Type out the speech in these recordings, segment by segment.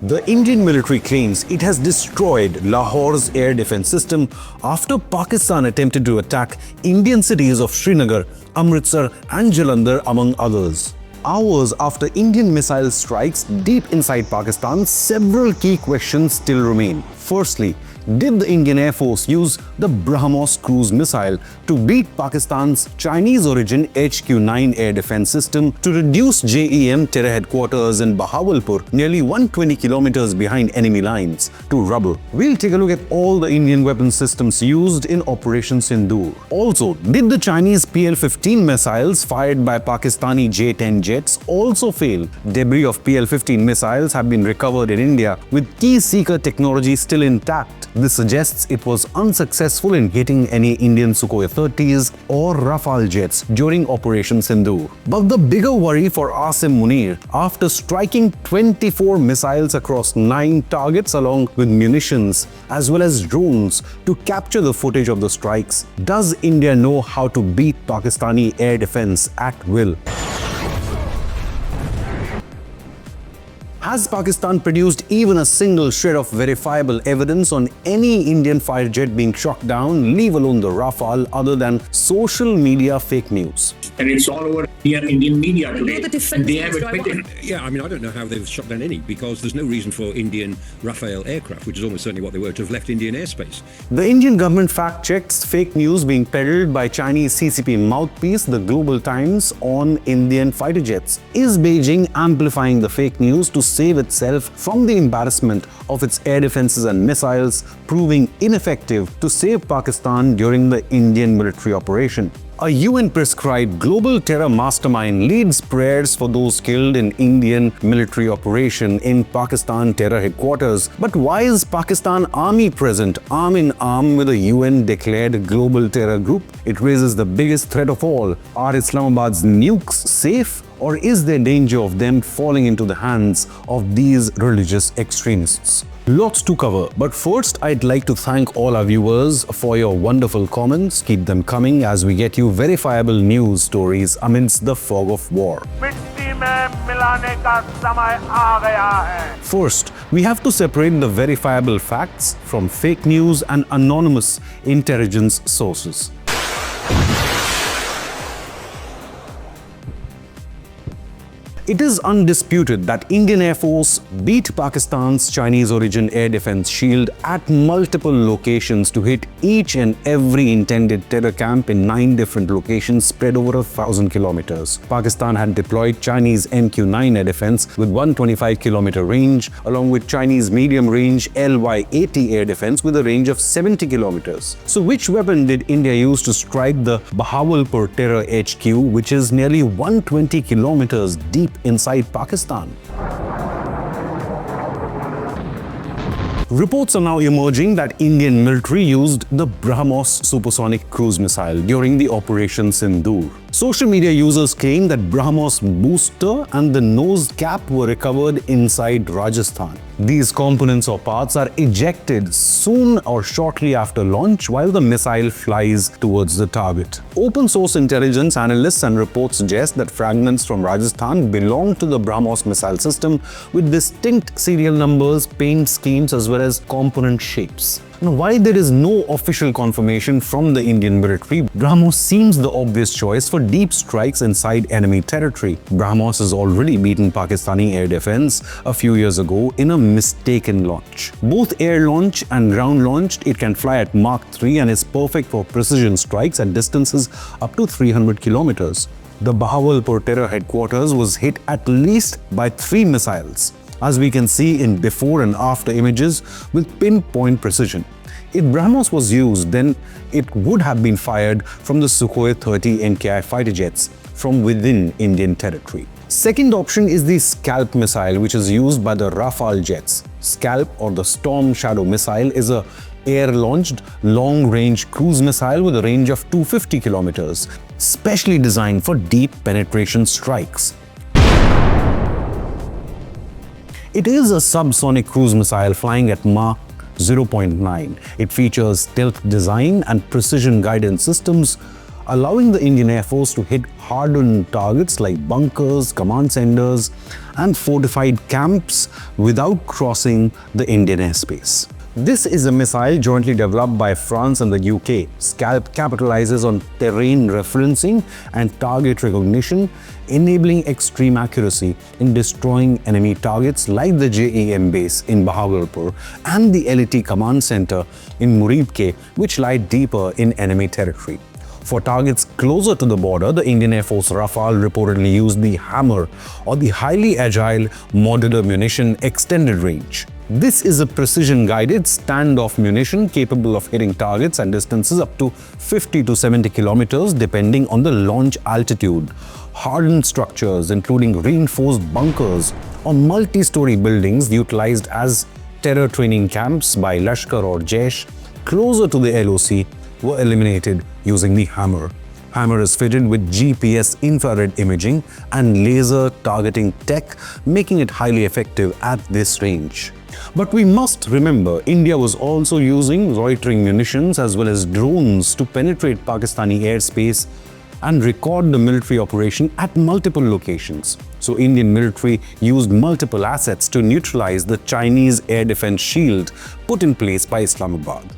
The Indian military claims it has destroyed Lahore's air defense system after Pakistan attempted to attack Indian cities of Srinagar, Amritsar and Jalandhar among others. Hours after Indian missile strikes deep inside Pakistan, several key questions still remain. Firstly, did the Indian Air Force use the BrahMos cruise missile to beat Pakistan's Chinese-origin HQ-9 air defense system to reduce JEM terror headquarters in Bahawalpur, nearly 120 kilometers behind enemy lines, to rubble? We'll take a look at all the Indian weapon systems used in Operation Sindoor. Also, did the Chinese PL-15 missiles fired by Pakistani J-10 jets also fail? Debris of PL-15 missiles have been recovered in India, with key seeker technology still intact. This suggests it was unsuccessful in hitting any Indian Sukhoi 30s or Rafale jets during Operation Sindoor. But the bigger worry for Asim Munir, after striking 24 missiles across 9 targets along with munitions as well as drones to capture the footage of the strikes, does India know how to beat Pakistani air defense at will? Has Pakistan produced even a single shred of verifiable evidence on any Indian fighter jet being shot down, leave alone the Rafale, other than social media fake news? And it's all over Indian media today. They have admitted. Yeah, I mean, I don't know how they've shot down any, because there's no reason for Indian Rafale aircraft, which is almost certainly what they were, to have left Indian airspace. The Indian government fact-checks fake news being peddled by Chinese CCP mouthpiece, the Global Times, on Indian fighter jets. Is Beijing amplifying the fake news to save itself from the embarrassment of its air defenses and missiles, proving ineffective to save Pakistan during the Indian military operation? A UN-prescribed global terror mastermind leads prayers for those killed in Indian military operation in Pakistan terror headquarters. But why is Pakistan Army present arm in arm with a UN-declared global terror group? It raises the biggest threat of all. Are Islamabad's nukes safe? Or is there danger of them falling into the hands of these religious extremists? Lots to cover, but first I'd like to thank all our viewers for your wonderful comments. Keep them coming as we get you verifiable news stories amidst the fog of war. First, we have to separate the verifiable facts from fake news and anonymous intelligence sources. It is undisputed that Indian Air Force beat Pakistan's Chinese-origin air defense shield at multiple locations to hit each and every intended terror camp in 9 different locations spread over 1,000 kilometers. Pakistan had deployed Chinese MQ-9 air defense with 125-kilometer range, along with Chinese medium-range LY-80 air defense with a range of 70 kilometers. So which weapon did India use to strike the Bahawalpur terror HQ, which is nearly 120 kilometers deep inside Pakistan? Reports are now emerging that Indian military used the BrahMos supersonic cruise missile during the Operation Sindoor. Social media users claim that BrahMos booster and the nose cap were recovered inside Rajasthan. These components or parts are ejected soon or shortly after launch while the missile flies towards the target. Open source intelligence analysts and reports suggest that fragments from Rajasthan belong to the BrahMos missile system with distinct serial numbers, paint schemes as well as component shapes. Now, while there is no official confirmation from the Indian military, BrahMos seems the obvious choice for deep strikes inside enemy territory. BrahMos has already beaten Pakistani air defense a few years ago in a mistaken launch. Both air-launched and ground-launched, it can fly at Mach 3 and is perfect for precision strikes at distances up to 300 kilometers. The Bahawalpur terror headquarters was hit at least by 3 missiles, as we can see in before and after images with pinpoint precision. If BrahMos was used, then it would have been fired from the Sukhoi 30 NKI fighter jets from within Indian territory. Second option is the Scalp missile, which is used by the Rafale jets. Scalp, or the Storm Shadow missile, is a air-launched, long-range cruise missile with a range of 250 kilometers, specially designed for deep penetration strikes. It is a subsonic cruise missile flying at Mach 0.9. It features stealth design and precision guidance systems, allowing the Indian Air Force to hit hardened targets like bunkers, command centers, and fortified camps without crossing the Indian airspace. This is a missile jointly developed by France and the UK. Scalp capitalizes on terrain referencing and target recognition, enabling extreme accuracy in destroying enemy targets like the JEM base in Bahawalpur and the LET command center in Muridke, which lie deeper in enemy territory. For targets closer to the border, the Indian Air Force Rafale reportedly used the Hammer, or the highly agile modular munition extended range. This is a precision-guided standoff munition capable of hitting targets at distances up to 50 to 70 kilometers depending on the launch altitude. Hardened structures, including reinforced bunkers or multi-story buildings utilized as terror training camps by Lashkar or Jaish closer to the LOC, were eliminated using the Hammer. Hammer is fitted with GPS infrared imaging and laser targeting tech, making it highly effective at this range. But we must remember, India was also using loitering munitions as well as drones to penetrate Pakistani airspace and record the military operation at multiple locations. So Indian military used multiple assets to neutralize the Chinese air defense shield put in place by Islamabad.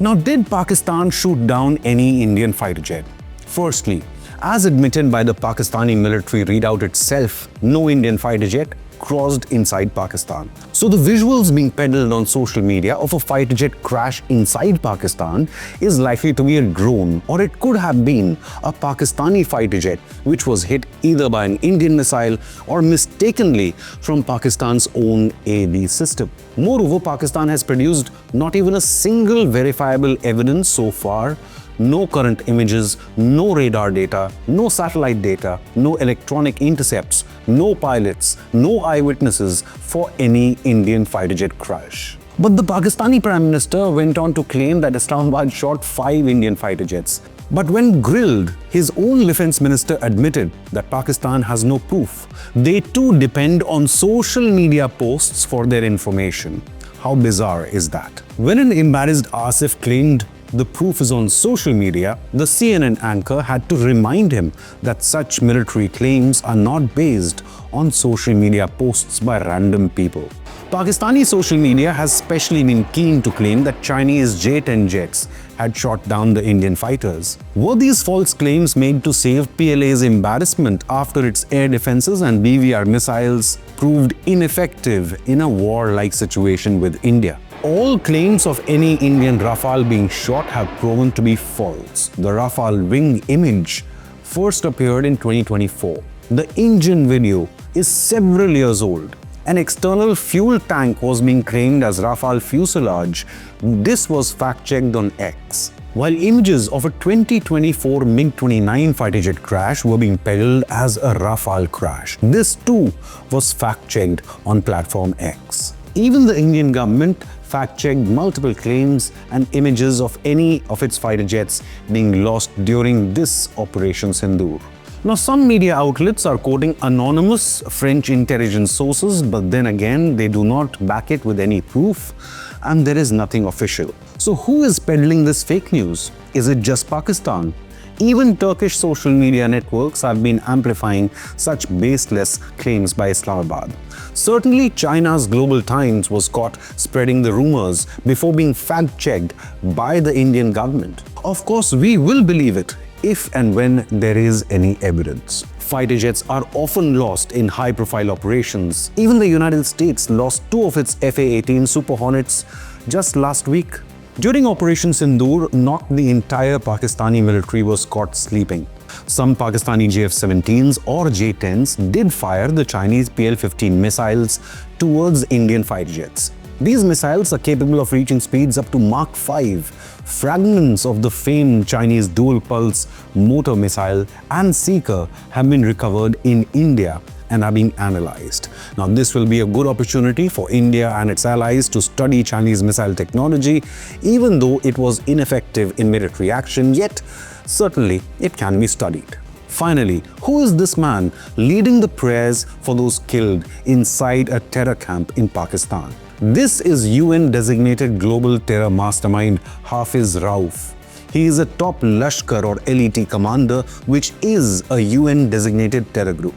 Now, did Pakistan shoot down any Indian fighter jet? Firstly, as admitted by the Pakistani military readout itself, no Indian fighter jet crossed inside Pakistan. So the visuals being peddled on social media of a fighter jet crash inside Pakistan is likely to be a drone, or it could have been a Pakistani fighter jet which was hit either by an Indian missile or mistakenly from Pakistan's own AD system. Moreover, Pakistan has produced not even a single verifiable evidence so far. No current images, no radar data, no satellite data, no electronic intercepts, no pilots, no eyewitnesses for any Indian fighter jet crash. But the Pakistani Prime Minister went on to claim that Islamabad shot 5 Indian fighter jets. But when grilled, his own defense minister admitted that Pakistan has no proof. They too depend on social media posts for their information. How bizarre is that? When an embarrassed Asif claimed the proof is on social media, the CNN anchor had to remind him that such military claims are not based on social media posts by random people. Pakistani social media has specially been keen to claim that Chinese J-10 jets had shot down the Indian fighters. Were these false claims made to save PLA's embarrassment after its air defenses and BVR missiles proved ineffective in a war-like situation with India? All claims of any Indian Rafale being shot have proven to be false. The Rafale wing image first appeared in 2024. The engine video is several years old. An external fuel tank was being claimed as Rafale fuselage. This was fact-checked on X. While images of a 2024 MiG-29 fighter jet crash were being peddled as a Rafale crash. This too was fact-checked on platform X. Even the Indian government fact-checked multiple claims and images of any of its fighter jets being lost during this Operation Sindoor. Now, some media outlets are quoting anonymous French intelligence sources, but then again, they do not back it with any proof, and there is nothing official. So who is peddling this fake news? Is it just Pakistan? Even Turkish social media networks have been amplifying such baseless claims by Islamabad. Certainly, China's Global Times was caught spreading the rumors before being fact-checked by the Indian government. Of course, we will believe it if and when there is any evidence. Fighter jets are often lost in high-profile operations. Even the United States lost 2 of its FA-18 Super Hornets just last week. During Operation Sindoor, not the entire Pakistani military was caught sleeping. Some Pakistani JF-17s or J-10s did fire the Chinese PL-15 missiles towards Indian fighter jets. These missiles are capable of reaching speeds up to Mach 5. Fragments of the famed Chinese dual-pulse motor missile and seeker have been recovered in India and are being analyzed. Now, this will be a good opportunity for India and its allies to study Chinese missile technology, even though it was ineffective in military action, yet certainly it can be studied. Finally, who is this man leading the prayers for those killed inside a terror camp in Pakistan? This is UN-designated global terror mastermind Hafiz Rauf. He is a top Lashkar or LET commander, which is a UN-designated terror group.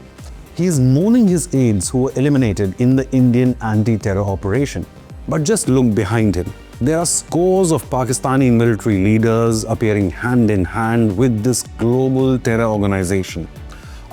He is mourning his aides who were eliminated in the Indian anti-terror operation. But just look behind him. There are scores of Pakistani military leaders appearing hand in hand with this global terror organization.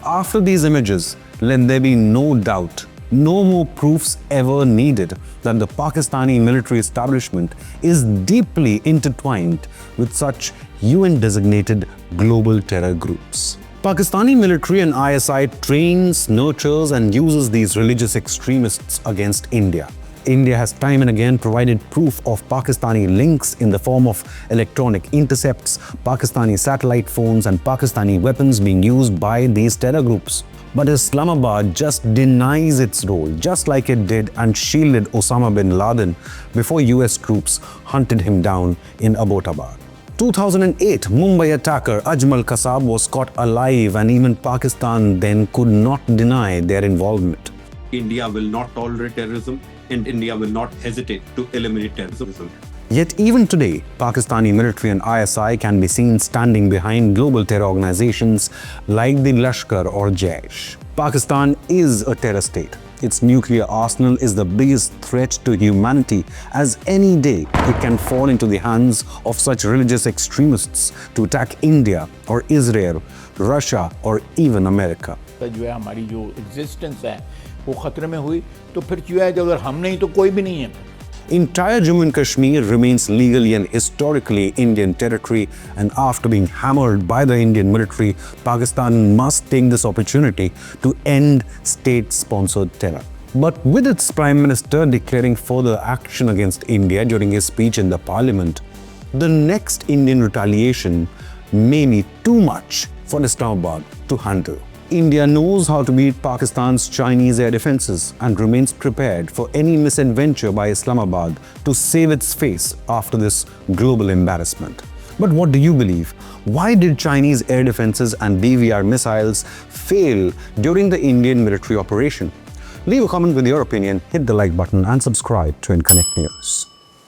After these images, let there be no doubt, no more proofs ever needed that the Pakistani military establishment is deeply intertwined with such UN-designated global terror groups. Pakistani military and ISI trains, nurtures and uses these religious extremists against India. India has time and again provided proof of Pakistani links in the form of electronic intercepts, Pakistani satellite phones and Pakistani weapons being used by these terror groups. But Islamabad just denies its role, just like it did and shielded Osama bin Laden before US troops hunted him down in Abbottabad. 2008 Mumbai attacker Ajmal Kasab was caught alive, and even Pakistan then could not deny their involvement. India will not tolerate terrorism, and India will not hesitate to eliminate terrorism. Yet even today, Pakistani military and ISI can be seen standing behind global terror organizations like the Lashkar or Jaish. Pakistan is a terror state. Its nuclear arsenal is the biggest threat to humanity, as any day it can fall into the hands of such religious extremists to attack India or Israel, Russia or even America. जो है हमारी जो existence है वो खतरे में हुई तो फिर जो है अगर हम नहीं तो कोई भी नहीं है. Entire Jammu and Kashmir remains legally and historically Indian territory, and after being hammered by the Indian military, Pakistan must take this opportunity to end state-sponsored terror. But with its Prime Minister declaring further action against India during his speech in the Parliament, the next Indian retaliation may be too much for Islamabad to handle. India knows how to beat Pakistan's Chinese air defenses and remains prepared for any misadventure by Islamabad to save its face after this global embarrassment. But what do you believe? Why did Chinese air defenses and BVR missiles fail during the Indian military operation? Leave a comment with your opinion, hit the like button and subscribe to Inconnect News.